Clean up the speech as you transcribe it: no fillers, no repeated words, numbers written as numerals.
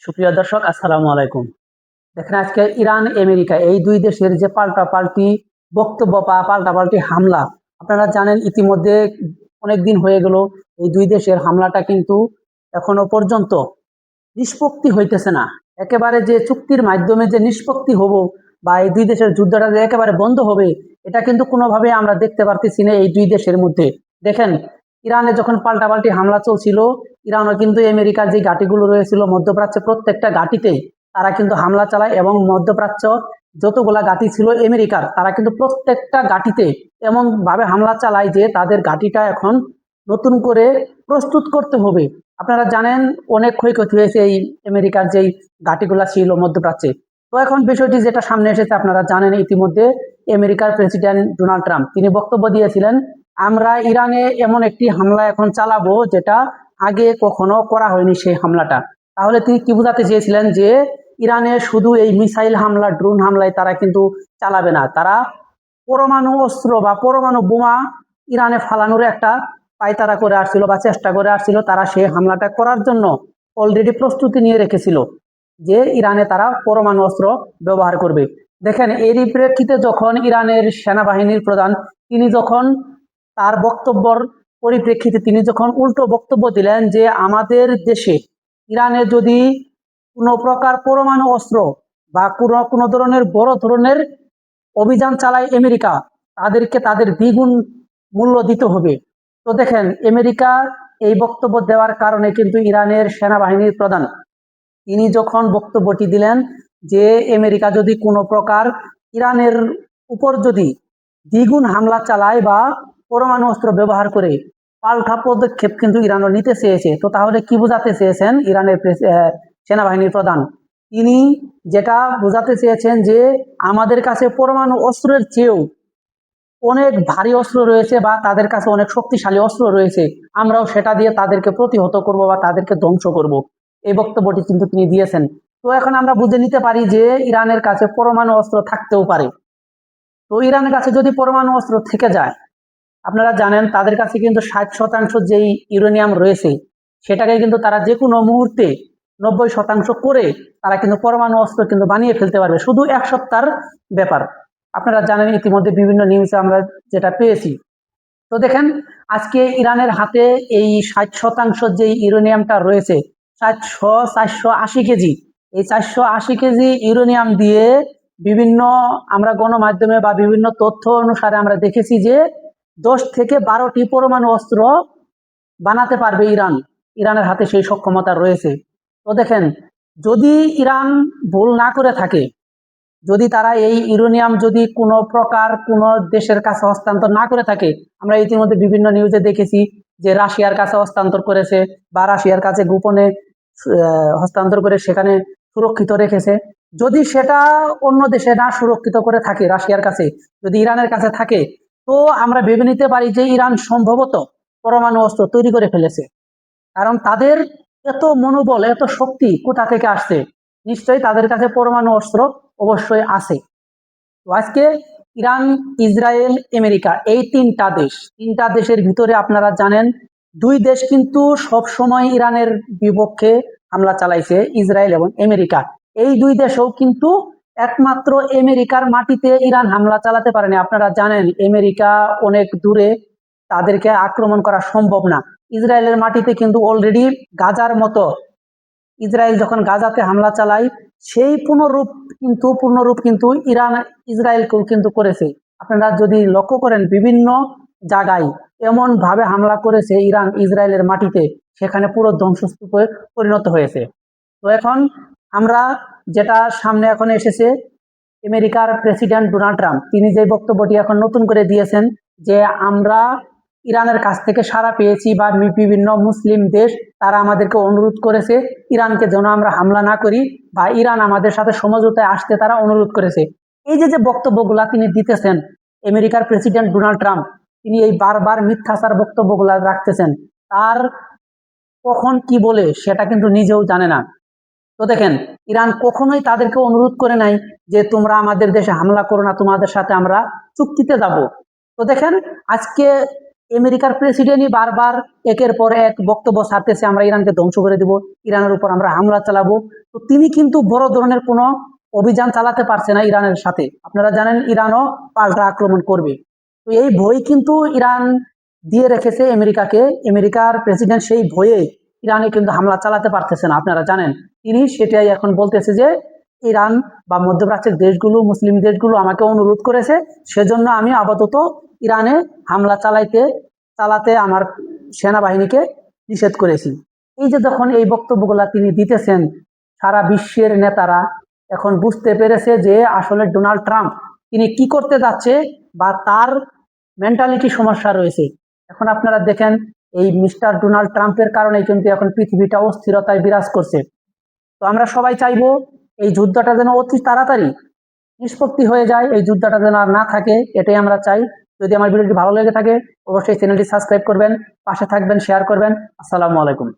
সুপ্রিয় দর্শক, আসসালামু আলাইকুম। দেখেন, আজকে ইরান আমেরিকা এই দুই দেশের যে পাল্টাপাল্টি বক্তব্য বা পাল্টাপাল্টি হামলা, আপনারা জানেন ইতিমধ্যে অনেক দিন হয়ে গেল। এই দুই দেশের হামলাটা কিন্তু এখনো পর্যন্ত নিষ্পত্তি হইতেছে না। একেবারে যে চুক্তির মাধ্যমে যে নিষ্পত্তি হব বা এই দুই দেশের যুদ্ধটা যে একেবারে বন্ধ হবে, এটা কিন্তু কোনোভাবে আমরা দেখতে পারতেছি না এই দুই দেশের মধ্যে। দেখেন, ইরানে যখন পাল্টাপাল্টি হামলা চলছিল, ইরানও কিন্তু আমেরিকার যে ঘাঁটিগুলো রয়েছিল মধ্যপ্রাচ্যে, প্রত্যেকটা ঘাঁটিতেই তারা কিন্তু হামলা চালায় এবং মধ্যপ্রাচ্য যতগুলা ঘাঁটি ছিল আমেরিকার, তারা কিন্তু প্রত্যেকটা ঘাঁটিতে এমন ভাবে হামলা চালায় যে তাদের ঘাঁটিটা এখন নতুন করে প্রস্তুত করতে হবে। আপনারা জানেন অনেক ক্ষয়ক্ষতি হয়েছে এই আমেরিকার যেই ঘাঁটিগুলা ছিল মধ্যপ্রাচ্যে। তো এখন বিষয়টি যেটা সামনে এসেছে, আপনারা জানেন ইতিমধ্যে আমেরিকার প্রেসিডেন্ট ডোনাল্ড ট্রাম্প তিনি বক্তব্য দিয়েছিলেন, আমরা ইরানে এমন একটি হামলা এখন চালাবো যেটা আগে কখনো করা হয়নি সেই হামলাটা। তাহলে তিনি কি বোঝাতে চেয়েছিলেন যে ইরানে শুধু এই মিসাইল হামলা, ড্রোন হামলায় তারা কিন্তু চালাবে না, তারা পরমাণু অস্ত্র বা পরমাণু বোমা ইরানে ফালানোর একটা পায়তারা করে আসছিল বা চেষ্টা করে আসছিল। তারা সেই হামলাটা করার জন্য অলরেডি প্রস্তুতি নিয়ে রেখেছিল যে ইরানে তারা পরমাণু অস্ত্র ব্যবহার করবে। দেখেন, এরই প্রেক্ষিতে যখন ইরানের সেনাবাহিনীর প্রধান তিনি যখন তার বক্তব্যর পরিপ্রেক্ষিতে তিনি যখন উল্টো বক্তব্য দিলেন যে আমাদের দেশে ইরানে যদি কোনো প্রকার পরমাণু অস্ত্র বা কোনো ধরনের বড় ধরনের অভিযান চালায় আমেরিকা, তাদেরকে তাদের দ্বিগুণ মূল্য দিতে হবে। তো দেখেন, আমেরিকা এই বক্তব্য দেওয়ার কারণে কিন্তু ইরানের সেনাবাহিনীর প্রধান তিনি যখন বক্তব্যটি দিলেন যে আমেরিকা যদি কোনো প্রকার ইরানের উপর যদি দ্বিগুণ হামলা চালায় বা পরমাণু অস্ত্র ব্যবহার করে, পাল্টা পদক্ষেপ কিন্তু ইরানও নিতে চেয়েছে। তো তাহলে কি বোঝাতে চেয়েছেন ইরানের সেনাবাহিনীর প্রধান? তিনি যেটা বোঝাতে চেয়েছেন যে আমাদের কাছে পরমাণু অস্ত্রের চেয়েও অনেক ভারী অস্ত্র রয়েছে বা তাদের কাছে অনেক শক্তিশালী অস্ত্র রয়েছে, আমরাও সেটা দিয়ে তাদেরকে প্রতিহত করব বা তাদেরকে ধ্বংস করব। এই বক্তব্যটি কিন্তু তিনি দিয়েছেন। তো এখন আমরা বুঝে নিতে পারি যে ইরানের কাছে পরমাণু অস্ত্র থাকতেও পারে। তো ইরানের কাছে যদি পরমাণু অস্ত্র থেকে যায়, আপনারা জানেন তাদের কাছে কিন্তু 60% যেই ইউরেনিয়াম রয়েছে, সেটাকে কিন্তু তারা যে কোনো মুহূর্তে 90% করে তারা কিন্তু পরমাণু অস্ত্র কিন্তু বানিয়ে ফেলতে পারবে, শুধু এক সপ্তাহের ব্যাপার। আপনারা জানেন ইতিমধ্যে বিভিন্ন নিউজে আমরা যেটা পেয়েছি। তো দেখেন, আজকে ইরানের হাতে এই 60% যে ইউরেনিয়ামটা রয়েছে, 480 কেজি, এই 480 কেজি ইউরেনিয়াম দিয়ে বিভিন্ন আমরা গণমাধ্যমে বা বিভিন্ন তথ্য অনুসারে আমরা দেখেছি যে 10 থেকে 12টি পরমাণু অস্ত্র বানাতে পারবে ইরান। ইরানের হাতে সেই সক্ষমতা রয়েছে। তো দেখেন, যদি ইরান ভুল না করে থাকে, যদি তারা এই ইউরেনিয়াম যদি কোনো প্রকার কোনো দেশের কাছে হস্তান্তর না করে থাকে, আমরা ইতিমধ্যে বিভিন্ন নিউজে দেখেছি যে রাশিয়ার কাছে হস্তান্তর করেছে বা রাশিয়ার কাছে গোপনে হস্তান্তর করে সেখানে সুরক্ষিত রেখেছে। যদি সেটা অন্য দেশে না সুরক্ষিত করে থাকে, রাশিয়ার কাছে যদি ইরানের কাছে থাকে, তো আমরা ভেবে নিতে পারি যে ইরান সম্ভবত পরমাণু অস্ত্র তৈরি করে ফেলেছে। কারণ তাদের এত মনোবল, এত শক্তি কোথা থেকে আসছে? নিশ্চয়ই তাদের কাছে পরমাণু অস্ত্র অবশ্যই আছে। তো আজকে ইরান, ইসরায়েল, আমেরিকা এই তিনটা দেশের ভিতরে আপনারা জানেন দুই দেশ কিন্তু সব সময় ইরানের বিপক্ষে হামলা চালাইছে, ইসরায়েল এবং আমেরিকা। এই দুই দেশও কিন্তু একমাত্র আমেরিকার মাটিতে ইরান হামলা চালাতে পারেনি। আপনারা জানেন আমেরিকা অনেক দূরে, তাদেরকে আক্রমণ করা সম্ভব না। ইসরায়েলের মাটিতে কিন্তু অলরেডি গাজার মতো ইসরায়েল যখন গাজাতে হামলা চালায়, সেই পূর্ণরূপ কিন্তু ইরান ইসরায়েলকেও কিন্তু করেছে। আপনারা যদি লক্ষ্য করেন বিভিন্ন জায়গায় এমন ভাবে হামলা করেছে ইরান ইসরায়েলের মাটিতে, সেখানে পুরো ধ্বংসস্তূপে পরিণত হয়েছে। তো এখন আমরা যেটা সামনে এখন এসেছে, আমেরিকার প্রেসিডেন্ট ডোনাল্ড ট্রাম্প তিনি যে বক্তব্যটি এখন নতুন করে দিয়েছেন যে আমরা ইরানের কাছ থেকে সাড়া পেয়েছি বা বিভিন্ন মুসলিম দেশ তারা আমাদেরকে অনুরোধ করেছে ইরানকে যেন আমরা হামলা না করি বা ইরান আমাদের সাথে সমঝোতায় আসতে তারা অনুরোধ করেছে। এই যে যে বক্তব্যগুলা তিনি দিতেছেন, আমেরিকার প্রেসিডেন্ট ডোনাল্ড ট্রাম্প তিনি এই বারবার মিথ্যাচার বক্তব্যগুলা রাখতেছেন, তার কখন কি বলে সেটা কিন্তু নিজেও জানে না। তো দেখেন, ইরান কখনোই তাদেরকে অনুরোধ করে নাই যে তোমরা আমাদের দেশে হামলা করো না, তোমাদের সাথে আমরা চুক্তিতে যাব। তো দেখেন, আজকে আমেরিকার প্রেসিডেন্টই বারবার একের পর এক বক্তব্য ছাড়তেছে, আমরা ইরানকে ধ্বংস করে দিব, ইরানের উপর আমরা হামলা চালাবো। তো তিনি কিন্তু বড় ধরনের কোনো অভিযান চালাতে পারছে না ইরানের সাথে। আপনারা জানেন ইরানও পাল্টা আক্রমণ করবে। তো এই ভয় কিন্তু ইরান দিয়ে রেখেছে আমেরিকাকে। আমেরিকার প্রেসিডেন্ট সেই ভয়ে ইরানে কিন্তু হামলা চালাতে পারতেছে না, আপনারা জানেন। তিনি সেটাই এখন বলতেছে যে ইরান বা মধ্যপ্রাচ্যের দেশগুলো, মুসলিম দেশগুলো আমাকে অনুরোধ করেছে, সেজন্য আমি আপাতত ইরানে হামলা চালাতে আমার সেনাবাহিনীকে নিষেধ করেছি। এই যে যখন এই বক্তব্যগুলা তিনি দিতেছেন, সারা বিশ্বের নেতারা এখন বুঝতে পেরেছে যে আসলে ডোনাল্ড ট্রাম্প তিনি কি করতে যাচ্ছে বা তার মেন্টালিটি সমস্যা রয়েছে। এখন আপনারা দেখেন এই মিস্টার ডোনাল্ড ট্রাম্পের কারণে কিন্তু এখন পৃথিবীটা অস্থিরতায় বিরাজ করছে। তো আমরা সবাই চাইবো এই যুদ্ধটা যেন অতি তাড়াতাড়ি নিষ্পত্তি হয়ে যায়, এই যুদ্ধটা যেন আর না থাকে, এটাই আমরা চাই। যদি আমার ভিডিওটি ভালো লেগে থাকে অবশ্যই চ্যানেলটি সাবস্ক্রাইব করবেন, পাশে থাকবেন, শেয়ার করবেন। আসসালামু আলাইকুম।